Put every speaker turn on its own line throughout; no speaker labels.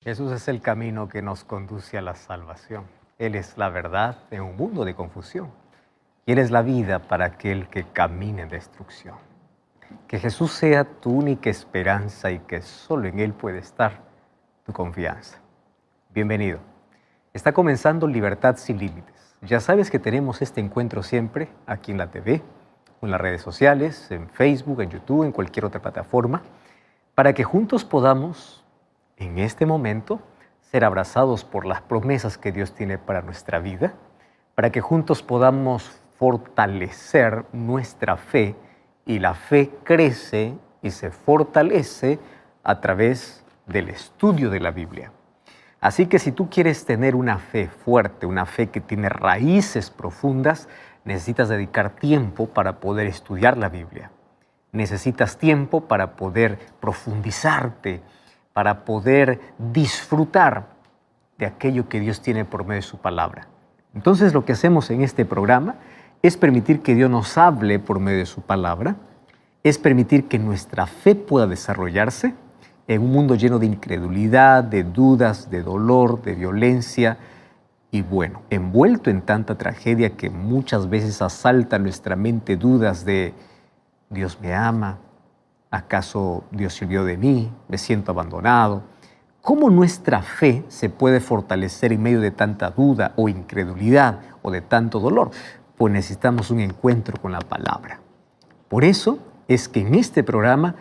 Jesús es el camino que nos conduce a la salvación. Él es la verdad en un mundo de confusión. Y Él es la vida para aquel que camina en destrucción. Que Jesús sea tu única esperanza y que solo en Él puede estar tu confianza. Bienvenido. Está comenzando Libertad sin Límites. Ya sabes que tenemos este encuentro siempre aquí en la TV, en las redes sociales, en Facebook, en YouTube, en cualquier otra plataforma, para que juntos podamos, en este momento, ser abrazados por las promesas que Dios tiene para nuestra vida, para que juntos podamos fortalecer nuestra fe, y la fe crece y se fortalece a través del estudio de la Biblia. Así que si tú quieres tener una fe fuerte, una fe que tiene raíces profundas, necesitas dedicar tiempo para poder estudiar la Biblia. Necesitas tiempo para poder profundizarte, para poder disfrutar de aquello que Dios tiene por medio de su palabra. Entonces lo que hacemos en este programa es permitir que Dios nos hable por medio de su palabra, es permitir que nuestra fe pueda desarrollarse en un mundo lleno de incredulidad, de dudas, de dolor, de violencia y bueno, envuelto en tanta tragedia que muchas veces asalta nuestra mente dudas de ¿Dios me ama? ¿Acaso Dios se olvidó de mí? ¿Me siento abandonado? ¿Cómo nuestra fe se puede fortalecer en medio de tanta duda o incredulidad o de tanto dolor? Pues necesitamos un encuentro con la palabra. Por eso es que en este programa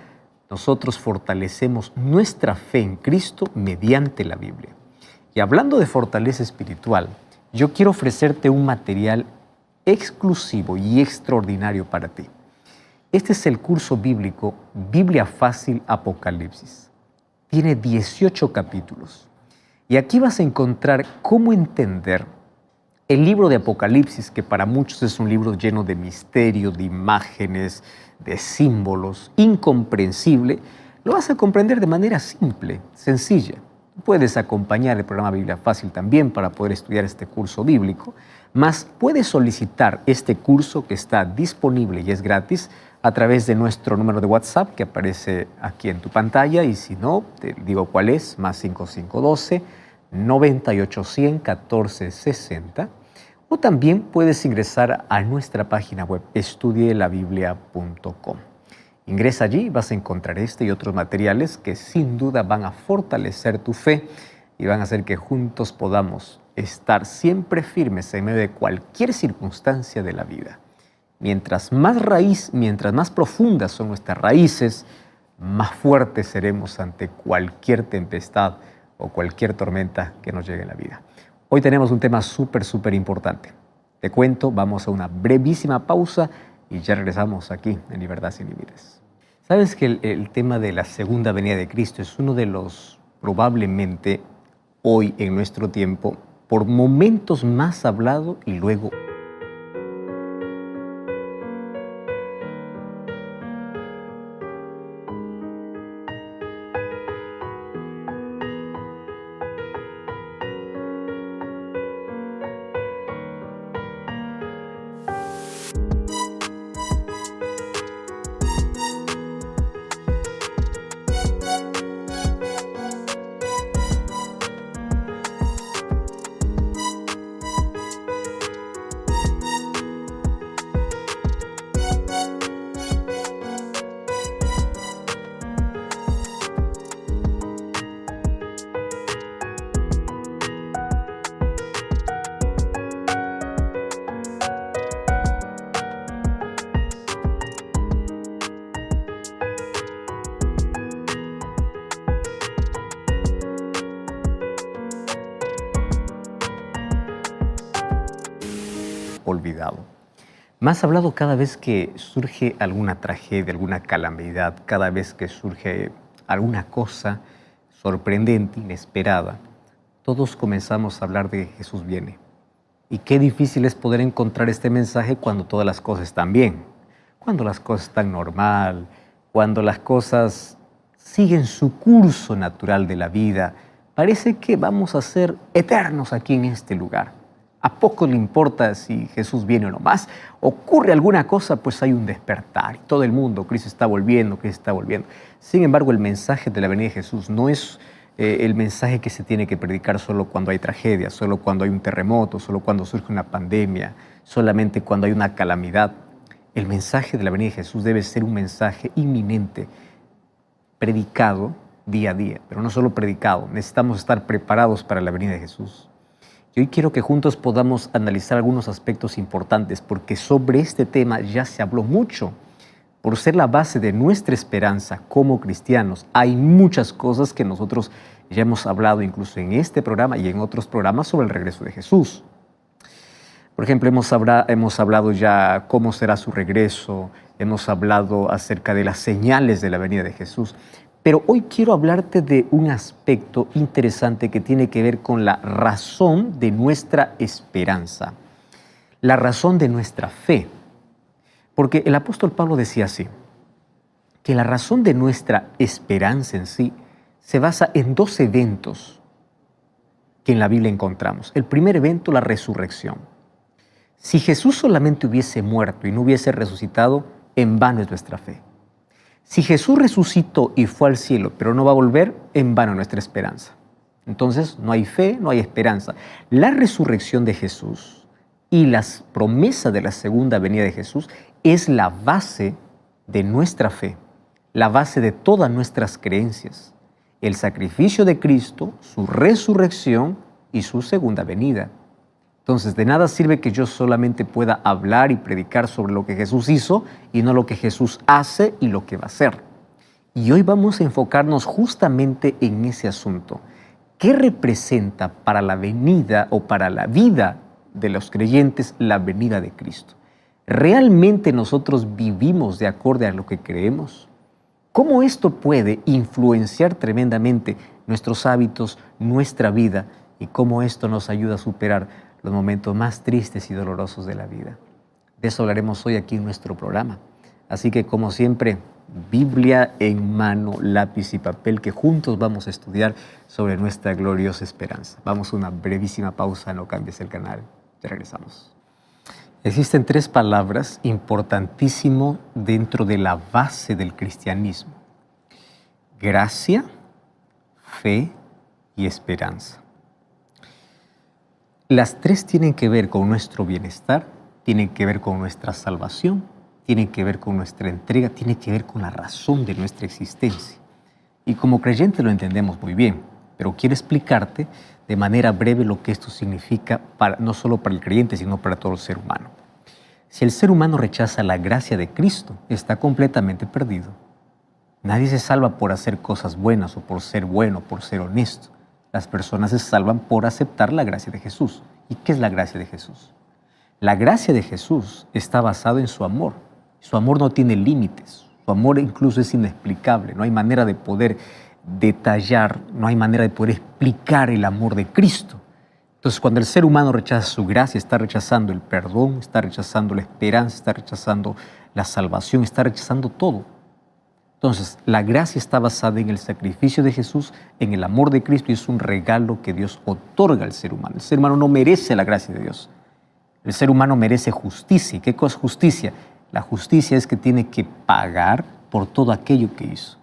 nosotros fortalecemos nuestra fe en Cristo mediante la Biblia. Y hablando de fortaleza espiritual, yo quiero ofrecerte un material exclusivo y extraordinario para ti. Este es el curso bíblico Biblia Fácil Apocalipsis. Tiene 18 capítulos. Y aquí vas a encontrar cómo entender el libro de Apocalipsis, que para muchos es un libro lleno de misterio, de imágenes, de símbolos, incomprensible. Lo vas a comprender de manera simple, sencilla. Puedes acompañar el programa Biblia Fácil también para poder estudiar este curso bíblico, mas puedes solicitar este curso que está disponible y es gratis a través de nuestro número de WhatsApp que aparece aquí en tu pantalla, y si no, te digo cuál es, más 5512 9810 1460, o también puedes ingresar a nuestra página web estudielabiblia.com. Ingresa allí y vas a encontrar este y otros materiales que sin duda van a fortalecer tu fe y van a hacer que juntos podamos estar siempre firmes en medio de cualquier circunstancia de la vida. Mientras más profundas son nuestras raíces, más fuertes seremos ante cualquier tempestad o cualquier tormenta que nos llegue en la vida. Hoy tenemos un tema súper importante. Te cuento, vamos a una brevísima pausa y ya regresamos aquí en Libertad sin Límites. ¿Sabes que el tema de la segunda venida de Cristo es uno de los, probablemente, hoy en nuestro tiempo, por momentos más hablado y luego olvidado. Más hablado cada vez que surge alguna tragedia, alguna calamidad, cada vez que surge alguna cosa sorprendente, inesperada, todos comenzamos a hablar de Jesús viene. Y qué difícil es poder encontrar este mensaje cuando todas las cosas están bien, cuando las cosas están normal, cuando las cosas siguen su curso natural de la vida. Parece que vamos a ser eternos aquí en este lugar. A poco le importa si Jesús viene o no más. Ocurre alguna cosa, pues hay un despertar. Y todo el mundo, Cristo está volviendo, Cristo está volviendo. Sin embargo, el mensaje de la venida de Jesús no es el mensaje que se tiene que predicar solo cuando hay tragedia, solo cuando hay un terremoto, solo cuando surge una pandemia, solamente cuando hay una calamidad. El mensaje de la venida de Jesús debe ser un mensaje inminente, predicado día a día, pero no solo predicado, necesitamos estar preparados para la venida de Jesús. Y hoy quiero que juntos podamos analizar algunos aspectos importantes, porque sobre este tema ya se habló mucho. Por ser la base de nuestra esperanza como cristianos, hay muchas cosas que nosotros ya hemos hablado incluso en este programa y en otros programas sobre el regreso de Jesús. Por ejemplo, hemos hablado ya cómo será su regreso, hemos hablado acerca de las señales de la venida de Jesús, pero hoy quiero hablarte de un aspecto interesante que tiene que ver con la razón de nuestra esperanza, la razón de nuestra fe. Porque el apóstol Pablo decía así, que la razón de nuestra esperanza en sí se basa en dos eventos que en la Biblia encontramos. El primer evento, la resurrección. Si Jesús solamente hubiese muerto y no hubiese resucitado, en vano es nuestra fe. Si Jesús resucitó y fue al cielo, pero no va a volver, en vano nuestra esperanza. Entonces, no hay fe, no hay esperanza. La resurrección de Jesús y las promesas de la segunda venida de Jesús es la base de nuestra fe, la base de todas nuestras creencias. El sacrificio de Cristo, su resurrección y su segunda venida. Entonces, de nada sirve que yo solamente pueda hablar y predicar sobre lo que Jesús hizo y no lo que Jesús hace y lo que va a hacer. Y hoy vamos a enfocarnos justamente en ese asunto. ¿Qué representa para la venida o para la vida de los creyentes la venida de Cristo? ¿Realmente nosotros vivimos de acuerdo a lo que creemos? ¿Cómo esto puede influenciar tremendamente nuestros hábitos, nuestra vida y cómo esto nos ayuda a superar los momentos más tristes y dolorosos de la vida? De eso hablaremos hoy aquí en nuestro programa. Así que, como siempre, Biblia en mano, lápiz y papel, que juntos vamos a estudiar sobre nuestra gloriosa esperanza. Vamos a una brevísima pausa, no cambies el canal. Ya regresamos. Existen tres palabras importantísimas dentro de la base del cristianismo: gracia, fe y esperanza. Las tres tienen que ver con nuestro bienestar, tienen que ver con nuestra salvación, tienen que ver con nuestra entrega, tienen que ver con la razón de nuestra existencia. Y como creyentes lo entendemos muy bien, pero quiero explicarte de manera breve lo que esto significa no solo para el creyente, sino para todo el ser humano. Si el ser humano rechaza la gracia de Cristo, está completamente perdido. Nadie se salva por hacer cosas buenas o por ser bueno, por ser honesto. Las personas se salvan por aceptar la gracia de Jesús. ¿Y qué es la gracia de Jesús? La gracia de Jesús está basada en su amor. Su amor no tiene límites. Su amor incluso es inexplicable. No hay manera de poder detallar, no hay manera de poder explicar el amor de Cristo. Entonces, cuando el ser humano rechaza su gracia, está rechazando el perdón, está rechazando la esperanza, está rechazando la salvación, está rechazando todo. Entonces, la gracia está basada en el sacrificio de Jesús, en el amor de Cristo, y es un regalo que Dios otorga al ser humano. El ser humano no merece la gracia de Dios. El ser humano merece justicia. ¿Y qué cosa es justicia? La justicia es que tiene que pagar por todo aquello que hizo.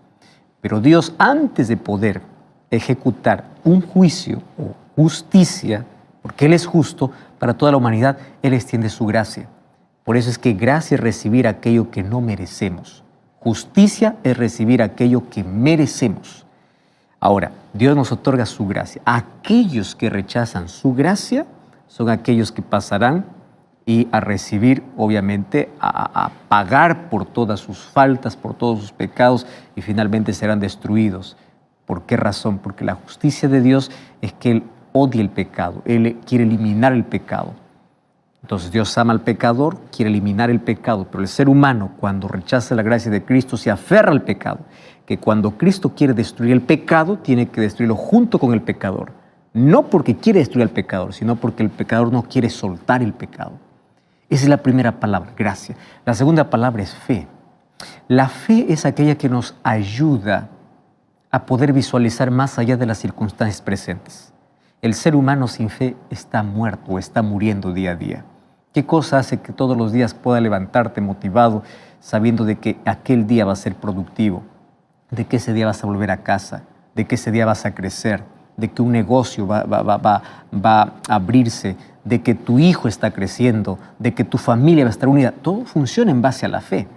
Pero Dios, antes de poder ejecutar un juicio o justicia, porque Él es justo para toda la humanidad, Él extiende su gracia. Por eso es que gracia es recibir aquello que no merecemos. Justicia es recibir aquello que merecemos. Ahora, Dios nos otorga su gracia. Aquellos que rechazan su gracia son aquellos que pasarán y a recibir, obviamente, a pagar por todas sus faltas, por todos sus pecados, y finalmente serán destruidos. ¿Por qué razón? Porque la justicia de Dios es que Él odia el pecado, Él quiere eliminar el pecado. Entonces Dios ama al pecador, quiere eliminar el pecado, pero el ser humano, cuando rechaza la gracia de Cristo, se aferra al pecado, que cuando Cristo quiere destruir el pecado, tiene que destruirlo junto con el pecador. No porque quiere destruir al pecador, sino porque el pecador no quiere soltar el pecado. Esa es la primera palabra, gracia. La segunda palabra es fe. La fe es aquella que nos ayuda a poder visualizar más allá de las circunstancias presentes. El ser humano sin fe está muerto o está muriendo día a día. ¿Qué cosa hace que todos los días pueda levantarte motivado, sabiendo de que aquel día va a ser productivo, de que ese día vas a volver a casa,
de que ese día vas a crecer, de que un negocio va a abrirse, de que tu hijo está creciendo, de que tu familia va a estar unida. Todo funciona en base a la fe.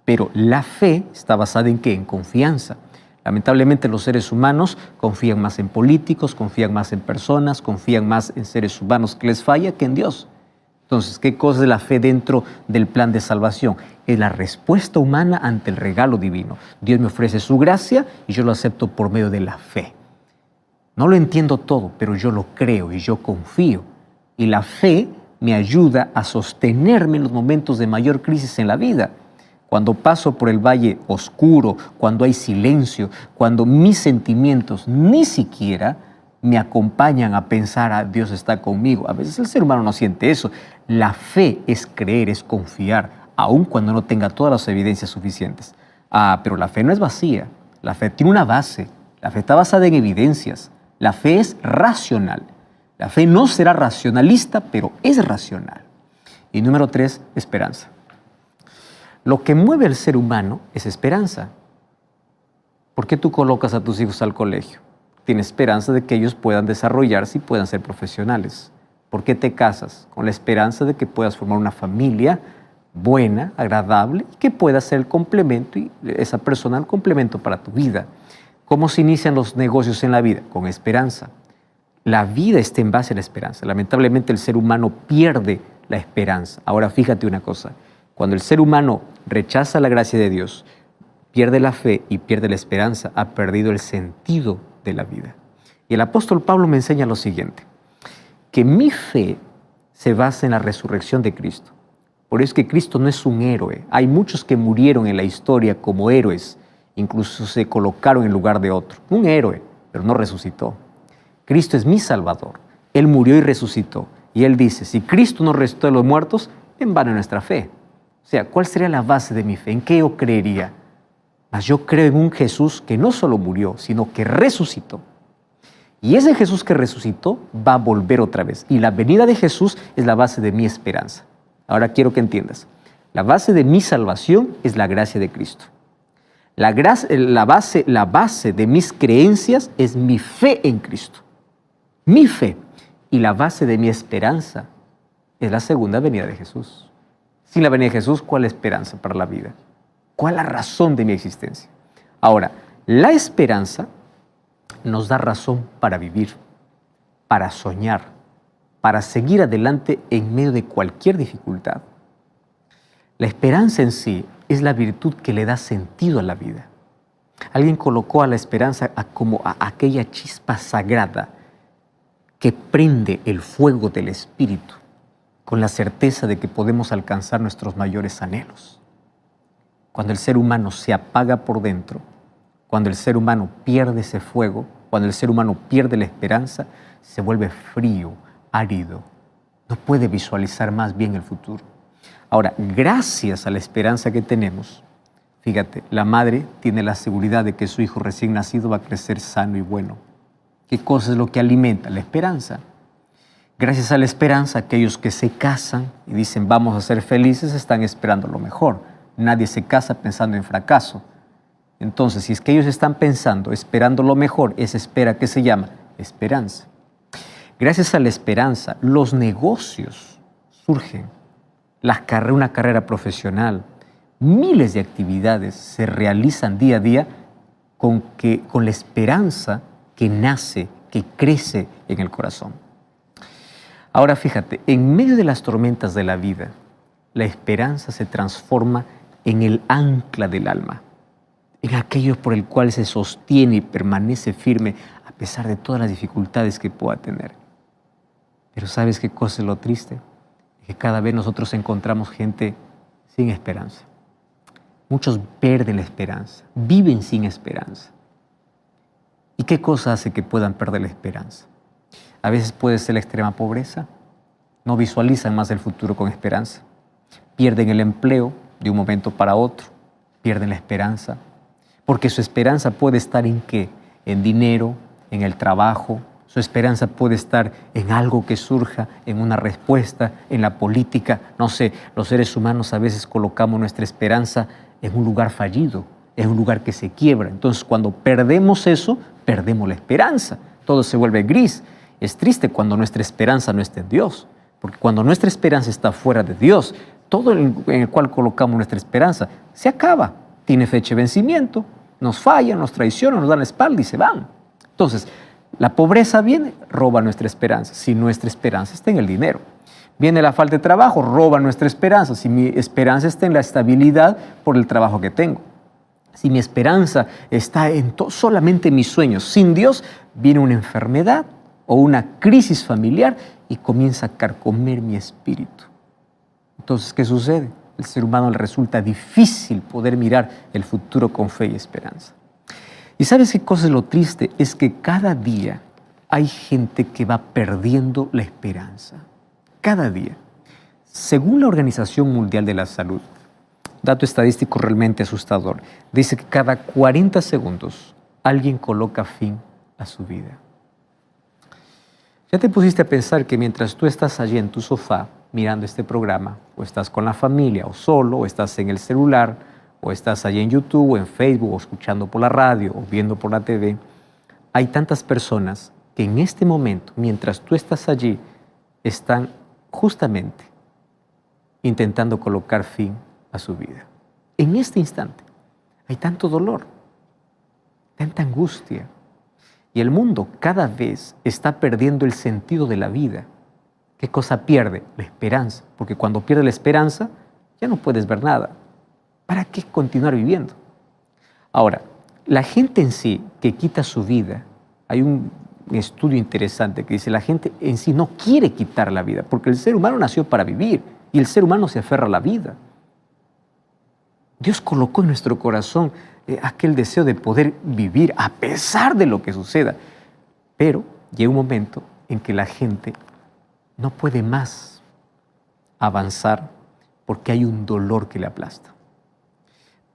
Pero la fe está basada ¿en qué? En confianza. Lamentablemente los seres humanos confían más en políticos, confían más en personas, confían más en seres humanos que les falla que en Dios. Entonces, ¿qué cosa es la fe dentro del plan de salvación? Es la respuesta humana ante el regalo divino. Dios me ofrece su gracia y yo lo acepto por medio de la fe. No lo entiendo todo, pero yo lo creo y yo confío. Y la fe me ayuda a sostenerme en los momentos de mayor crisis en la vida. Cuando paso por el valle oscuro, cuando hay silencio, cuando mis sentimientos ni siquiera me acompañan a pensar, Dios está conmigo. A veces el ser humano no siente eso. La fe es creer, es confiar, aun cuando no tenga todas las evidencias suficientes. Pero la fe no es vacía. La fe tiene una base. La fe está basada en evidencias. La fe es racional. La fe no será racionalista, pero es racional. Y número 3, esperanza. Lo que mueve al ser humano es esperanza. ¿Por qué tú colocas a tus hijos al colegio? Tienes esperanza de que ellos puedan desarrollarse y puedan ser profesionales. ¿Por qué te casas? Con la esperanza de que puedas formar una familia buena, agradable, y que pueda ser el complemento y esa persona el complemento para tu vida. ¿Cómo se inician los negocios en la vida? Con esperanza. La vida está en base a la esperanza. Lamentablemente el ser humano pierde la esperanza. Ahora fíjate una cosa. Cuando el ser humano rechaza la gracia de Dios, pierde la fe y pierde la esperanza, ha perdido el sentido de la vida. Y el apóstol Pablo me enseña lo siguiente, que mi fe se basa en la resurrección de Cristo. Por eso es que Cristo no es un héroe. Hay muchos que murieron en la historia como héroes, incluso se colocaron en lugar de otro. Un héroe, pero no resucitó. Cristo es mi Salvador. Él murió y resucitó. Y Él dice, si Cristo no resucitó de los muertos, en vano nuestra fe. O sea, ¿cuál sería la base de mi fe? ¿En qué yo creería? Mas yo creo en un Jesús que no solo murió, sino que resucitó. Y ese Jesús que resucitó va a volver otra vez. Y la venida de Jesús es la base de mi esperanza. Ahora quiero que entiendas. La base de mi salvación es la gracia de Cristo. La base de mis creencias es mi fe en Cristo. Mi fe. Y la base de mi esperanza es la segunda venida de Jesús. Sin la venida de Jesús, ¿cuál es la esperanza para la vida? ¿Cuál es la razón de mi existencia? Ahora, la esperanza nos da razón para vivir, para soñar, para seguir adelante en medio de cualquier dificultad. La esperanza en sí es la virtud que le da sentido a la vida. Alguien colocó a la esperanza como a aquella chispa sagrada que prende el fuego del espíritu con la certeza de que podemos alcanzar nuestros mayores anhelos. Cuando el ser humano se apaga por dentro, cuando el ser humano pierde ese fuego, cuando el ser humano pierde la esperanza, se vuelve frío, árido, no puede visualizar más bien el futuro. Ahora, gracias a la esperanza que tenemos, fíjate, la madre tiene la seguridad de que su hijo recién nacido va a crecer sano y bueno. ¿Qué cosa es lo que alimenta? La esperanza. Gracias a la esperanza, aquellos que se casan y dicen vamos a ser felices están esperando lo mejor. Nadie se casa pensando en fracaso. Entonces, si es que ellos están pensando, esperando lo mejor, esa espera que se llama esperanza. Gracias a la esperanza, los negocios surgen. Una carrera profesional, miles de actividades se realizan día a día con la esperanza que nace, que crece en el corazón. Ahora fíjate, en medio de las tormentas de la vida, la esperanza se transforma en el ancla del alma, en aquello por el cual se sostiene y permanece firme a pesar de todas las dificultades que pueda tener. Pero ¿sabes qué cosa es lo triste? Que cada vez nosotros encontramos gente sin esperanza. Muchos pierden la esperanza, viven sin esperanza. ¿Y qué cosa hace que puedan perder la esperanza? A veces puede ser la extrema pobreza, no visualizan más el futuro con esperanza, pierden el empleo de un momento para otro, pierden la esperanza, porque su esperanza puede estar ¿en qué? En dinero, en el trabajo, su esperanza puede estar en algo que surja, en una respuesta, en la política. No sé, los seres humanos a veces colocamos nuestra esperanza en un lugar fallido, es un lugar que se quiebra. Entonces, cuando perdemos eso, perdemos la esperanza. Todo se vuelve gris. Es triste cuando nuestra esperanza no está en Dios, porque cuando nuestra esperanza está fuera de Dios, todo en el cual colocamos nuestra esperanza se acaba, tiene fecha de vencimiento, nos fallan, nos traicionan, nos dan la espalda y se van. Entonces, la pobreza viene, roba nuestra esperanza, si nuestra esperanza está en el dinero. Viene la falta de trabajo, roba nuestra esperanza, si mi esperanza está en la estabilidad por el trabajo que tengo. Si mi esperanza está en solamente mis sueños, sin Dios, viene una enfermedad o una crisis familiar y comienza a carcomer mi espíritu. Entonces, ¿qué sucede? El ser humano le resulta difícil poder mirar el futuro con fe y esperanza. ¿Y sabes qué cosa es lo triste? Es que cada día hay gente que va perdiendo la esperanza. Cada día. Según la Organización Mundial de la Salud, dato estadístico realmente asustador, dice que cada 40 segundos alguien coloca fin a su vida. ¿Ya te pusiste a pensar que mientras tú estás allí en tu sofá mirando este programa, o estás con la familia, o solo, o estás en el celular, o estás allí en YouTube, o en Facebook, o escuchando por la radio, o viendo por la TV, hay tantas personas que en este momento, mientras tú estás allí, están justamente intentando colocar fin a su vida? En este instante hay tanto dolor, tanta angustia, y el mundo cada vez está perdiendo el sentido de la vida. ¿Qué cosa pierde? La esperanza, porque cuando pierde la esperanza ya no puedes ver nada. ¿Para qué continuar viviendo? Ahora, la gente en sí que quita su vida, hay un estudio interesante que dice la gente en sí no quiere quitar la vida, porque el ser humano nació para vivir y el ser humano se aferra a la vida. Dios colocó en nuestro corazón aquel deseo de poder vivir a pesar de lo que suceda. Pero llega un momento en que la gente no puede más avanzar porque hay un dolor que le aplasta.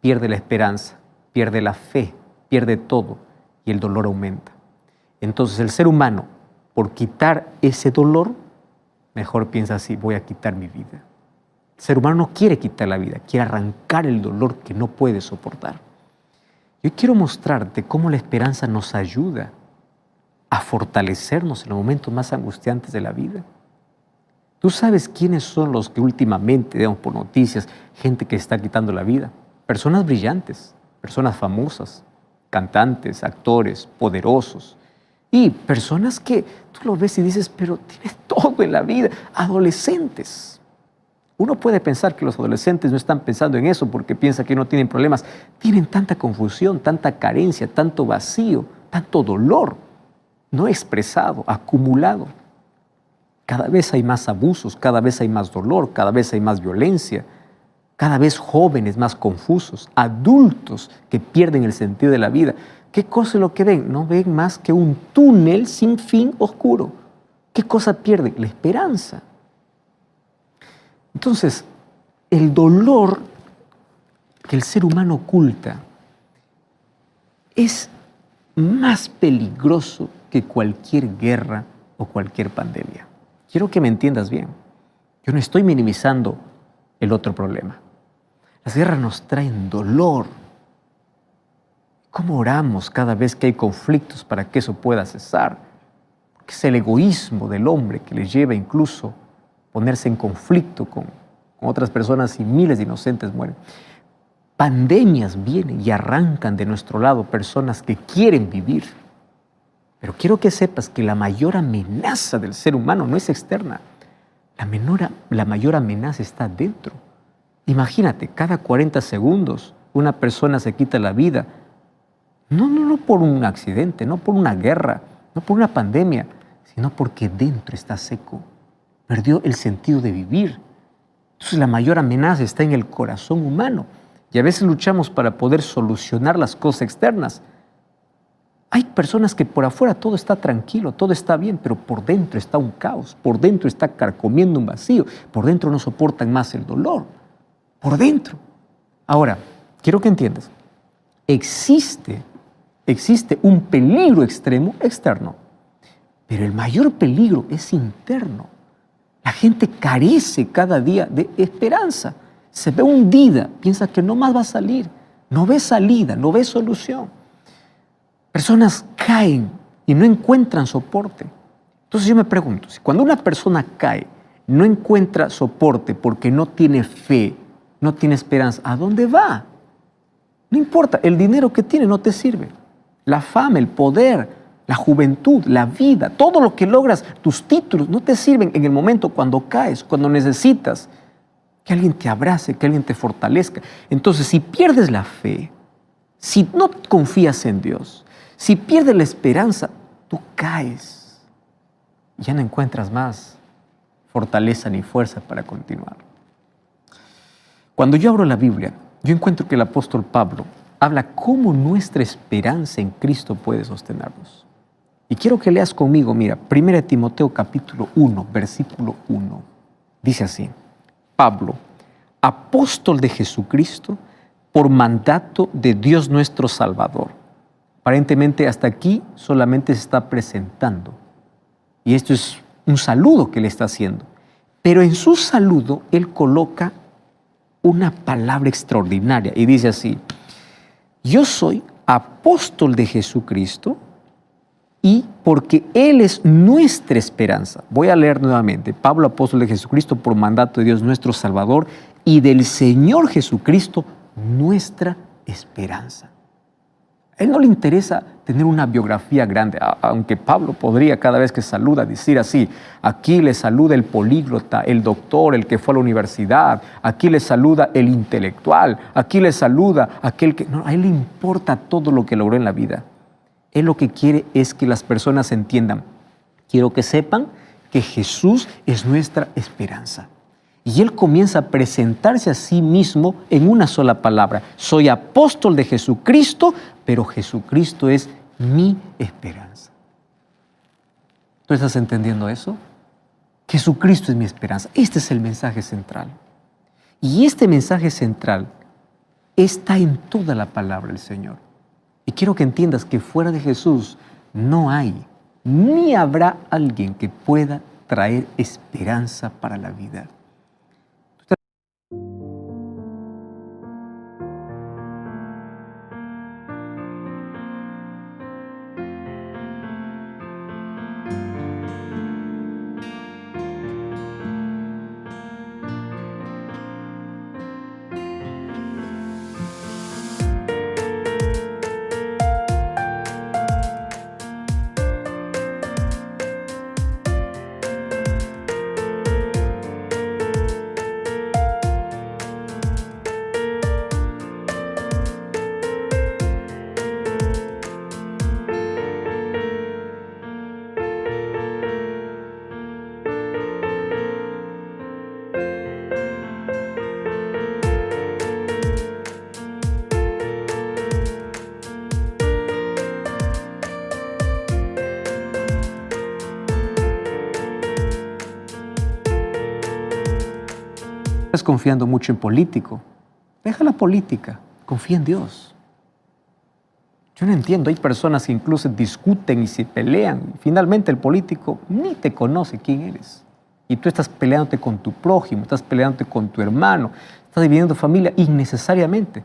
Pierde la esperanza, pierde la fe, pierde todo y el dolor aumenta. Entonces el ser humano, por quitar ese dolor, mejor piensa así: voy a quitar mi vida. El ser humano no quiere quitar la vida, quiere arrancar el dolor que no puede soportar. Yo quiero mostrarte cómo la esperanza nos ayuda a fortalecernos en los momentos más angustiantes de la vida. ¿Tú sabes quiénes son los que últimamente vemos por noticias, gente que está quitando la vida? Personas brillantes, personas famosas, cantantes, actores, poderosos. Y personas que tú lo ves y dices, pero tienes todo en la vida. Adolescentes. Uno puede pensar que los adolescentes no están pensando en eso porque piensan que no tienen problemas. Tienen tanta confusión, tanta carencia, tanto vacío, tanto dolor no expresado, acumulado. Cada vez hay más abusos, cada vez hay más dolor, cada vez hay más violencia, cada vez jóvenes más confusos, adultos que pierden el sentido de la vida. ¿Qué cosa es lo que ven? No ven más que un túnel sin fin oscuro. ¿Qué cosa pierden? La esperanza. Entonces, el dolor que el ser humano oculta es más peligroso que cualquier guerra o cualquier pandemia. Quiero que me entiendas bien. Yo no estoy minimizando el otro problema. Las guerras nos traen dolor. ¿Cómo oramos cada vez que hay conflictos para que eso pueda cesar? Porque es el egoísmo del hombre que le lleva incluso a ponerse en conflicto con otras personas y miles de inocentes mueren. Pandemias vienen y arrancan de nuestro lado personas que quieren vivir. Pero quiero que sepas que la mayor amenaza del ser humano no es externa. La mayor amenaza está dentro. Imagínate, cada 40 segundos una persona se quita la vida. No por un accidente, no por una guerra, no por una pandemia, sino porque dentro está seco. Perdió el sentido de vivir. Entonces la mayor amenaza está en el corazón humano. Y a veces luchamos para poder solucionar las cosas externas. Hay personas que por afuera todo está tranquilo, todo está bien, pero por dentro está un caos, por dentro está carcomiendo un vacío, por dentro no soportan más el dolor, por dentro. Ahora, quiero que entiendas, existe un peligro extremo externo, pero el mayor peligro es interno. La gente carece cada día de esperanza, se ve hundida, piensa que no más va a salir, no ves salida, no ves solución. Personas caen y no encuentran soporte. Entonces yo me pregunto, si cuando una persona cae, no encuentra soporte porque no tiene fe, no tiene esperanza, ¿a dónde va? No importa, el dinero que tiene no te sirve. La fama, el poder, la juventud, la vida, todo lo que logras, tus títulos, no te sirven en el momento cuando caes, cuando necesitas que alguien te abrace, que alguien te fortalezca. Entonces, si pierdes la fe, si no confías en Dios, si pierdes la esperanza, tú caes. Ya no encuentras más fortaleza ni fuerza para continuar. Cuando yo abro la Biblia, yo encuentro que el apóstol Pablo habla cómo nuestra esperanza en Cristo puede sostenernos. Y quiero que leas conmigo, mira, 1 Timoteo capítulo 1, versículo 1. Dice así: Pablo, apóstol de Jesucristo, por mandato de Dios nuestro Salvador. Aparentemente hasta aquí solamente se está presentando. Y esto es un saludo que le está haciendo. Pero en su saludo él coloca una palabra extraordinaria y dice así: yo soy apóstol de Jesucristo y porque Él es nuestra esperanza. Voy a leer nuevamente. Pablo, apóstol de Jesucristo, por mandato de Dios nuestro Salvador y del Señor Jesucristo, nuestra esperanza. A Él no le interesa tener una biografía grande, aunque Pablo podría cada vez que saluda decir así: aquí le saluda el políglota, el doctor, el que fue a la universidad, aquí le saluda el intelectual, aquí le saluda aquel que... No, a Él le importa todo lo que logró en la vida. Él lo que quiere es que las personas entiendan. Quiero que sepan que Jesús es nuestra esperanza. Y Él comienza a presentarse a sí mismo en una sola palabra: soy apóstol de Jesucristo, pero Jesucristo es mi esperanza. ¿Tú estás entendiendo eso? Jesucristo es mi esperanza. Este es el mensaje central. Y este mensaje central está en toda la palabra del Señor. Y quiero que entiendas que fuera de Jesús no hay, ni habrá alguien que pueda traer esperanza para la vida. Estás confiando mucho en político. Deja la política, confía en Dios. Yo no entiendo, hay personas que incluso discuten y se pelean. Finalmente el político ni te conoce quién eres. Y tú estás peleándote con tu prójimo, estás peleándote con tu hermano, estás dividiendo familia innecesariamente.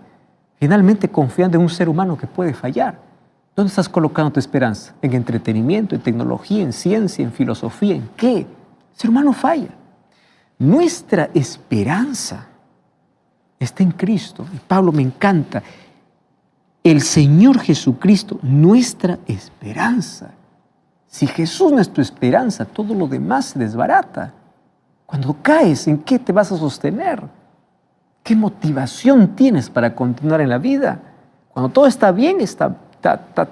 Finalmente confiando en un ser humano que puede fallar. ¿Dónde estás colocando tu esperanza? ¿En entretenimiento, en tecnología, en ciencia, en filosofía? ¿En qué? El ser humano falla. Nuestra esperanza está en Cristo. Y Pablo, me encanta. El Señor Jesucristo, nuestra esperanza. Si Jesús no es tu esperanza, todo lo demás se desbarata. Cuando caes, ¿en qué te vas a sostener? ¿Qué motivación tienes para continuar en la vida? Cuando todo está bien, está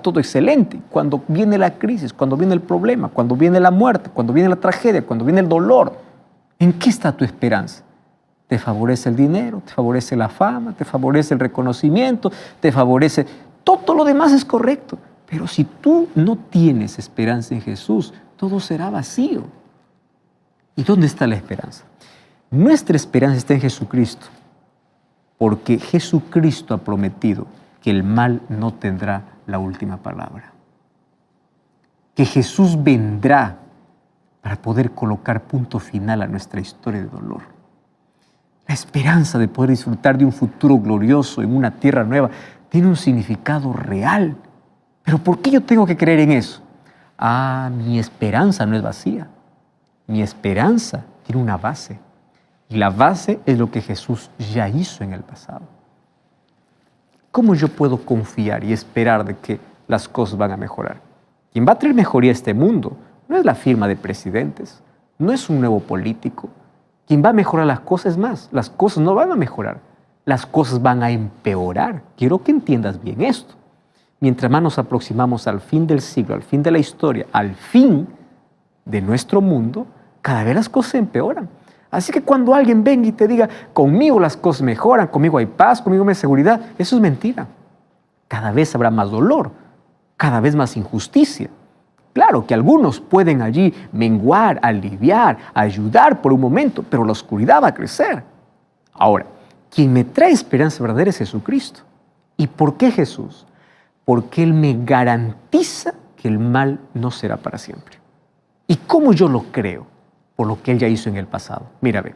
todo excelente. Cuando viene la crisis, cuando viene el problema, cuando viene la muerte, cuando viene la tragedia, cuando viene el dolor, ¿en qué está tu esperanza? ¿Te favorece el dinero? ¿Te favorece la fama? ¿Te favorece el reconocimiento? ¿Te favorece? Todo lo demás es correcto. Pero si tú no tienes esperanza en Jesús, todo será vacío. ¿Y dónde está la esperanza? Nuestra esperanza está en Jesucristo, porque Jesucristo ha prometido que el mal no tendrá la última palabra. Que Jesús vendrá para poder colocar punto final a nuestra historia de dolor. La esperanza de poder disfrutar de un futuro glorioso en una tierra nueva tiene un significado real. ¿Pero por qué yo tengo que creer en eso? Mi esperanza no es vacía. Mi esperanza tiene una base. Y la base es lo que Jesús ya hizo en el pasado. ¿Cómo yo puedo confiar y esperar de que las cosas van a mejorar? Quien va a traer mejoría a este mundo no es la firma de presidentes, no es un nuevo político. Quien va a mejorar las cosas es más, las cosas no van a mejorar, las cosas van a empeorar. Quiero que entiendas bien esto. Mientras más nos aproximamos al fin del siglo, al fin de la historia, al fin de nuestro mundo, cada vez las cosas empeoran. Así que cuando alguien venga y te diga, conmigo las cosas mejoran, conmigo hay paz, conmigo hay seguridad, eso es mentira. Cada vez habrá más dolor, cada vez más injusticia. Claro que algunos pueden allí menguar, aliviar, ayudar por un momento, pero la oscuridad va a crecer. Ahora, quien me trae esperanza verdadera es Jesucristo. ¿Y por qué Jesús? Porque Él me garantiza que el mal no será para siempre. ¿Y cómo yo lo creo? Por lo que Él ya hizo en el pasado. Mira, ve,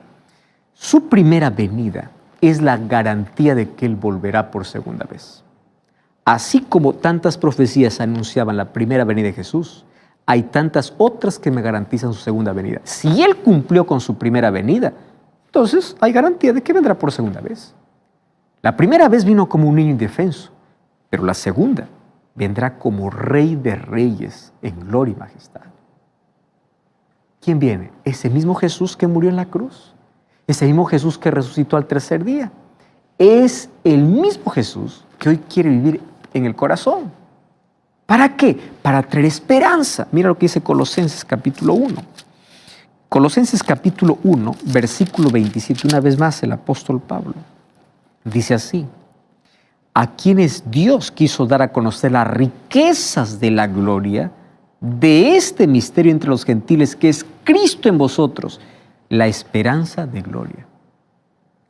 su primera venida es la garantía de que Él volverá por segunda vez. Así como tantas profecías anunciaban la primera venida de Jesús, hay tantas otras que me garantizan su segunda venida. Si Él cumplió con su primera venida, entonces hay garantía de que vendrá por segunda vez. La primera vez vino como un niño indefenso, pero la segunda vendrá como Rey de Reyes en gloria y majestad. ¿Quién viene? Ese mismo Jesús que murió en la cruz, ese mismo Jesús que resucitó al tercer día. Es el mismo Jesús que hoy quiere vivir en el corazón. ¿Para qué? Para traer esperanza. Mira lo que dice Colosenses capítulo 1. Colosenses capítulo 1, versículo 27, una vez más el apóstol Pablo. Dice así: a quienes Dios quiso dar a conocer las riquezas de la gloria de este misterio entre los gentiles, que es Cristo en vosotros, la esperanza de gloria.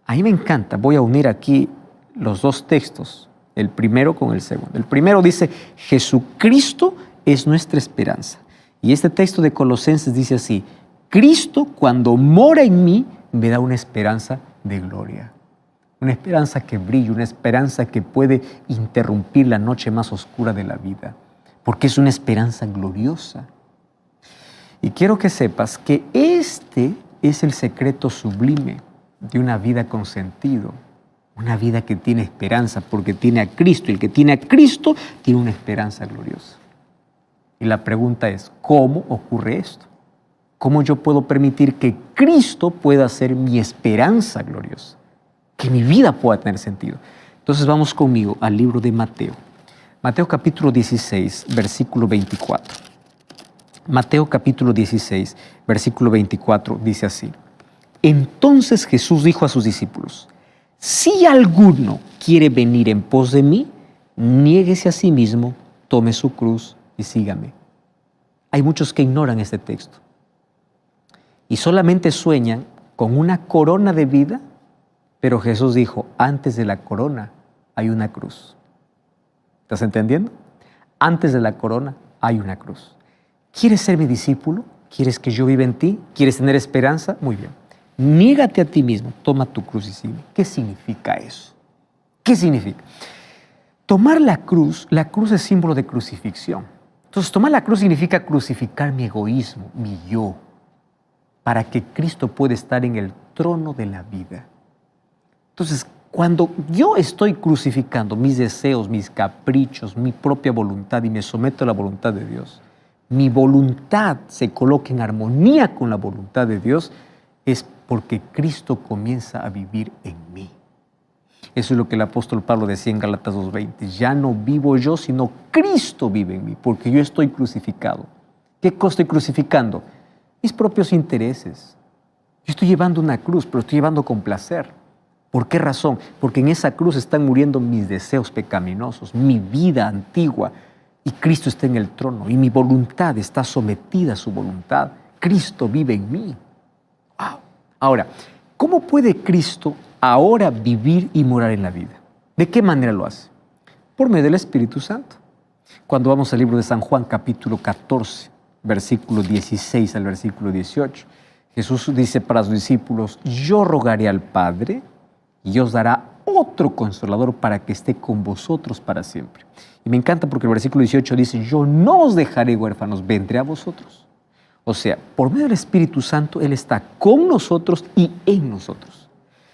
A mí me encanta, voy a unir aquí los dos textos, el primero con el segundo. El primero dice, Jesucristo es nuestra esperanza. Y este texto de Colosenses dice así, Cristo cuando mora en mí me da una esperanza de gloria. Una esperanza que brilla, una esperanza que puede interrumpir la noche más oscura de la vida, porque es una esperanza gloriosa. Y quiero que sepas que este es el secreto sublime de una vida con sentido, una vida que tiene esperanza porque tiene a Cristo, y el que tiene a Cristo tiene una esperanza gloriosa. Y la pregunta es, ¿cómo ocurre esto? ¿Cómo yo puedo permitir que Cristo pueda ser mi esperanza gloriosa? Que mi vida pueda tener sentido. Entonces vamos conmigo al libro de Mateo. Mateo capítulo 16, versículo 24. Mateo capítulo 16, versículo 24 dice así. Entonces Jesús dijo a sus discípulos, si alguno quiere venir en pos de mí, niéguese a sí mismo, tome su cruz y sígame. Hay muchos que ignoran este texto y solamente sueñan con una corona de vida, pero Jesús dijo, antes de la corona hay una cruz. ¿Estás entendiendo? Antes de la corona hay una cruz. ¿Quieres ser mi discípulo? ¿Quieres que yo viva en ti? ¿Quieres tener esperanza? Muy bien. Niégate a ti mismo, toma tu cruz y sígueme. ¿Qué significa eso? ¿Qué significa? Tomar la cruz es símbolo de crucifixión. Entonces, tomar la cruz significa crucificar mi egoísmo, mi yo, para que Cristo pueda estar en el trono de la vida. Entonces, cuando yo estoy crucificando mis deseos, mis caprichos, mi propia voluntad y me someto a la voluntad de Dios, mi voluntad se coloca en armonía con la voluntad de Dios, es porque Cristo comienza a vivir en mí. Eso es lo que el apóstol Pablo decía en Gálatas 2:20. Ya no vivo yo, sino Cristo vive en mí, porque yo estoy crucificado. ¿Qué cosa estoy crucificando? Mis propios intereses. Yo estoy llevando una cruz, pero estoy llevando con placer. ¿Por qué razón? Porque en esa cruz están muriendo mis deseos pecaminosos, mi vida antigua, y Cristo está en el trono, y mi voluntad está sometida a su voluntad. Cristo vive en mí. ¡Wow! Ahora, ¿cómo puede Cristo ahora vivir y morar en la vida? ¿De qué manera lo hace? Por medio del Espíritu Santo. Cuando vamos al libro de San Juan, capítulo 14, versículo 16 al versículo 18, Jesús dice para sus discípulos, yo rogaré al Padre y os dará otro consolador para que esté con vosotros para siempre. Y me encanta porque el versículo 18 dice, yo no os dejaré huérfanos, vendré a vosotros. O sea, por medio del Espíritu Santo, Él está con nosotros y en nosotros.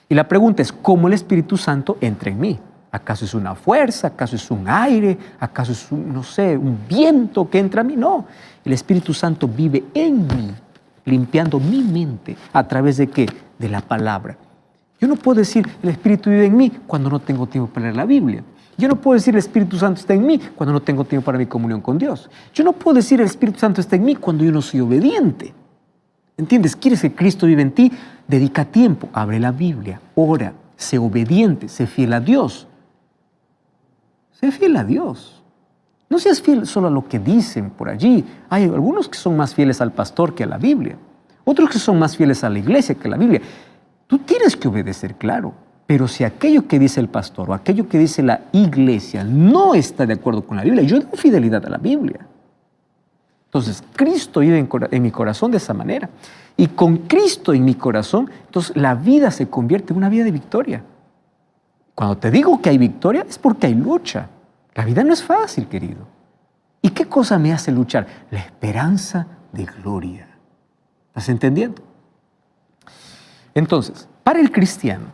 Y la pregunta es, ¿cómo el Espíritu Santo entra en mí? ¿Acaso es una fuerza? ¿Acaso es un aire? ¿Acaso es un viento que entra a mí? No, el Espíritu Santo vive en mí, limpiando mi mente. ¿A través de qué? De la palabra. Yo no puedo decir, el Espíritu vive en mí cuando no tengo tiempo para leer la Biblia. Yo no puedo decir, el Espíritu Santo está en mí cuando no tengo tiempo para mi comunión con Dios. Yo no puedo decir, el Espíritu Santo está en mí cuando yo no soy obediente. ¿Entiendes? ¿Quieres que Cristo vive en ti? Dedica tiempo, abre la Biblia, ora, sé obediente, sé fiel a Dios. Sé fiel a Dios. No seas fiel solo a lo que dicen por allí. Hay algunos que son más fieles al pastor que a la Biblia. Otros que son más fieles a la iglesia que a la Biblia. Tú tienes que obedecer, claro. Pero si aquello que dice el pastor o aquello que dice la iglesia no está de acuerdo con la Biblia, yo doy fidelidad a la Biblia. Entonces, Cristo vive en mi corazón de esa manera. Y con Cristo en mi corazón, entonces la vida se convierte en una vida de victoria. Cuando te digo que hay victoria, es porque hay lucha. La vida no es fácil, querido. ¿Y qué cosa me hace luchar? La esperanza de gloria. ¿Estás entendiendo? Entonces, para el cristiano,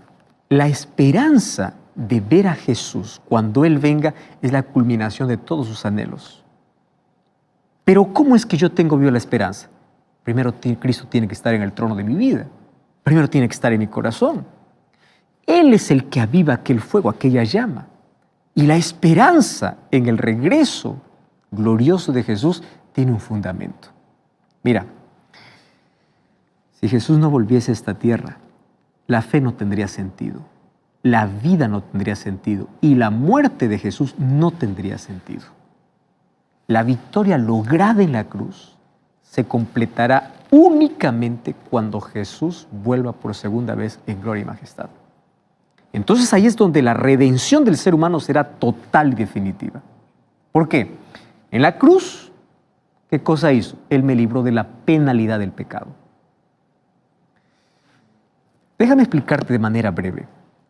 la esperanza de ver a Jesús cuando Él venga es la culminación de todos sus anhelos. Pero ¿cómo es que yo tengo viva la esperanza? Primero, Cristo tiene que estar en el trono de mi vida. Primero tiene que estar en mi corazón. Él es el que aviva aquel fuego, aquella llama. Y la esperanza en el regreso glorioso de Jesús tiene un fundamento. Mira, si Jesús no volviese a esta tierra, la fe no tendría sentido, la vida no tendría sentido y la muerte de Jesús no tendría sentido. La victoria lograda en la cruz se completará únicamente cuando Jesús vuelva por segunda vez en gloria y majestad. Entonces ahí es donde la redención del ser humano será total y definitiva. ¿Por qué? En la cruz, ¿qué cosa hizo? Él me libró de la penalidad del pecado. Déjame explicarte de manera breve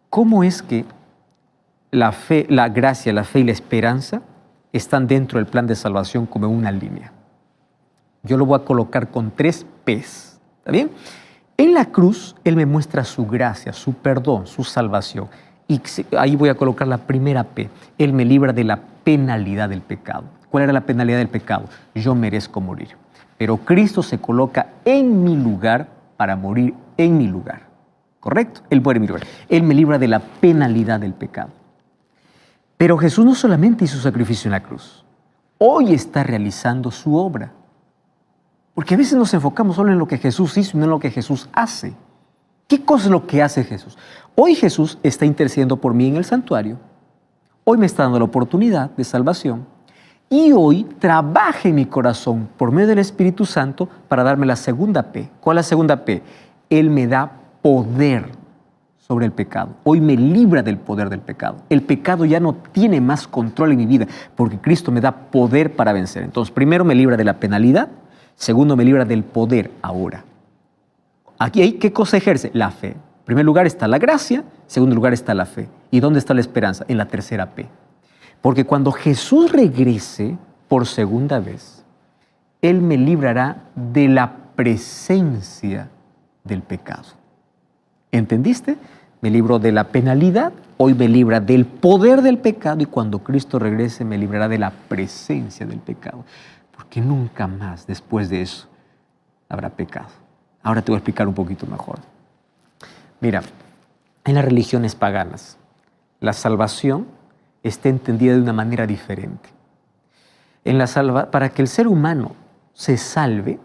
cómo es que la fe, la gracia, la fe y la esperanza están dentro del plan de salvación como en una línea. Yo lo voy a colocar con 3 P's, ¿está bien? En la cruz, Él me muestra su gracia, su perdón, su salvación. Y ahí voy a colocar la primera P. Él me libra de la penalidad del pecado. ¿Cuál era la penalidad del pecado? Yo merezco morir. Pero Cristo se coloca en mi lugar para morir en mi lugar. ¿Correcto? Él muere en mi lugar. Él me libra de la penalidad del pecado. Pero Jesús no solamente hizo sacrificio en la cruz. Hoy está realizando su obra. Porque a veces nos enfocamos solo en lo que Jesús hizo y no en lo que Jesús hace. ¿Qué cosa es lo que hace Jesús? Hoy Jesús está intercediendo por mí en el santuario. Hoy me está dando la oportunidad de salvación. Y hoy trabaja en mi corazón por medio del Espíritu Santo para darme la segunda P. ¿Cuál es la segunda P? Él me da poder sobre el pecado. Hoy me libra del poder del pecado. El pecado ya no tiene más control en mi vida porque Cristo me da poder para vencer. Entonces, primero me libra de la penalidad. Segundo, me libra del poder ahora. Aquí, ¿qué cosa ejerce? La fe. En primer lugar está la gracia, en segundo lugar está la fe. ¿Y dónde está la esperanza? En la tercera P. Porque cuando Jesús regrese por segunda vez, Él me librará de la presencia del pecado. ¿Entendiste? Me libró de la penalidad, hoy me libra del poder del pecado y cuando Cristo regrese me librará de la presencia del pecado. Porque nunca más después de eso habrá pecado. Ahora te voy a explicar un poquito mejor. Mira, en las religiones paganas, la salvación está entendida de una manera diferente. Para que el ser humano se salve,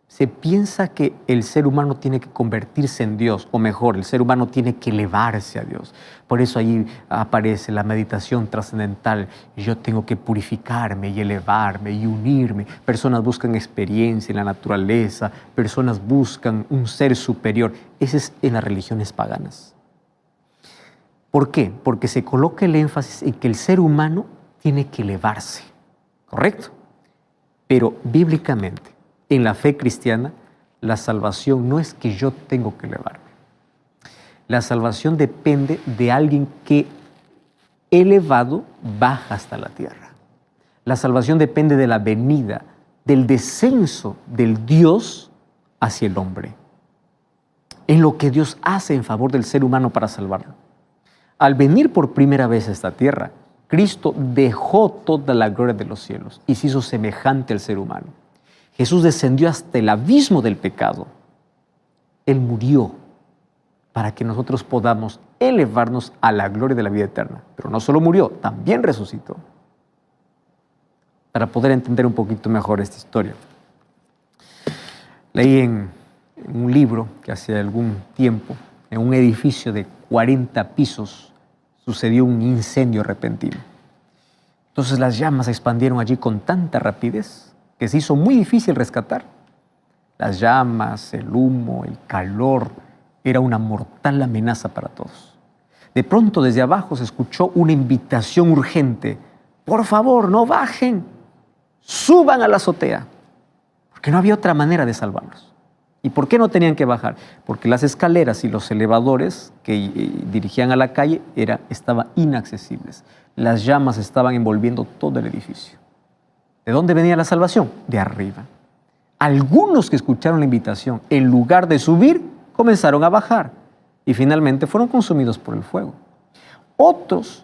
se piensa que el ser humano tiene que convertirse en Dios, o mejor, el ser humano tiene que elevarse a Dios. Por eso ahí aparece la meditación trascendental. Yo tengo que purificarme y elevarme y unirme. Personas buscan experiencia en la naturaleza, personas buscan un ser superior. Ese es en las religiones paganas. ¿Por qué? Porque se coloca el énfasis en que el ser humano tiene que elevarse, ¿correcto? Pero bíblicamente, en la fe cristiana, la salvación no es que yo tengo que elevarme. La salvación depende de alguien que elevado baja hasta la tierra. La salvación depende de la venida, del descenso del Dios hacia el hombre, en lo que Dios hace en favor del ser humano para salvarlo. Al venir por primera vez a esta tierra, Cristo dejó toda la gloria de los cielos y se hizo semejante al ser humano. Jesús descendió hasta el abismo del pecado. Él murió para que nosotros podamos elevarnos a la gloria de la vida eterna. Pero no solo murió, también resucitó. Para poder entender un poquito mejor esta historia, leí en un libro que hace algún tiempo, en un edificio de 40 pisos, sucedió un incendio repentino. Entonces las llamas se expandieron allí con tanta rapidez que se hizo muy difícil rescatar. Las llamas, el humo, el calor, era una mortal amenaza para todos. De pronto desde abajo se escuchó una invitación urgente. Por favor, no bajen, suban a la azotea, porque no había otra manera de salvarlos. ¿Y por qué no tenían que bajar? Porque las escaleras y los elevadores que dirigían a la calle estaban inaccesibles. Las llamas estaban envolviendo todo el edificio. ¿De dónde venía la salvación? De arriba. Algunos que escucharon la invitación, en lugar de subir, comenzaron a bajar y finalmente fueron consumidos por el fuego. Otros